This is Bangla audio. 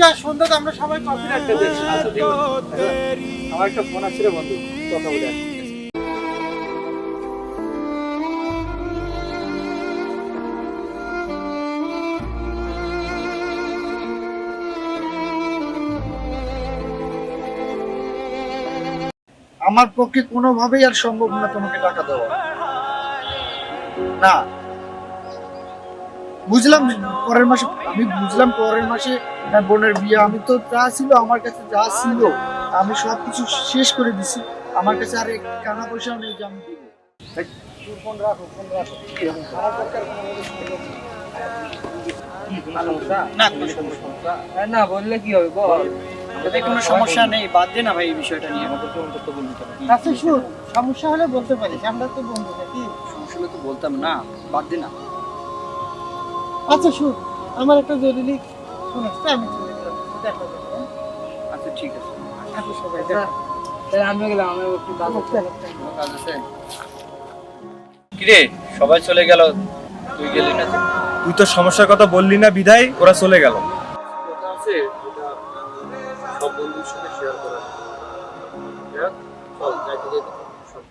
আচ্ছা সন্ধ্যাতে আমরা সবাই কফি রাখতে দেব। আচ্ছা ঠিক আছে। আমার একটা ফোন আসছে রে বন্ধু, কথা বলে আসি। আমার পক্ষে কোনোভাবেই আর সম্ভব না তোমাকে টাকা দেওয়া। না, বুঝলাম পরের মাসে বোনের বিয়ে। আমি তো যা ছিল আমার কাছে, যা ছিল আমি সবকিছু শেষ করে দিছি। আমার কাছে আর এক টাকা পয়সা নেই যে আমি দিব। ফোন রাখো, ফোন রাখো। আমার দরকার না কোনো সমস্যা না, বললে কি হবে বল। যদি কোনো সমস্যা নেই, বাদ দে না ভাই এই বিষয়টা নিয়ে। আচ্ছা শুন, সমস্যা হলে বলতে পারিস, আমরা তো বন্ধু নাকি। সমস্যা হলে তো বলতাম না, বাদ দে না। আচ্ছা শুন, আমার একটা জরুরি ফোন আসছে, আমি চলে গেলাম, দেখা যাবে। আচ্ছা ঠিক আছে। আচ্ছা সবাই তাহলে আমিও গেলাম, আমি একটু কাজ আছে। কিরে সবাই চলে গেল, তুই গেলি না যে? তুই তো সমস্যার কথা বললি না বিধায় ওরা চলে গেল। কথা আছে এটা সব বন্ধুর সাথে শেয়ার করা। চল যাইতে যাইতে সব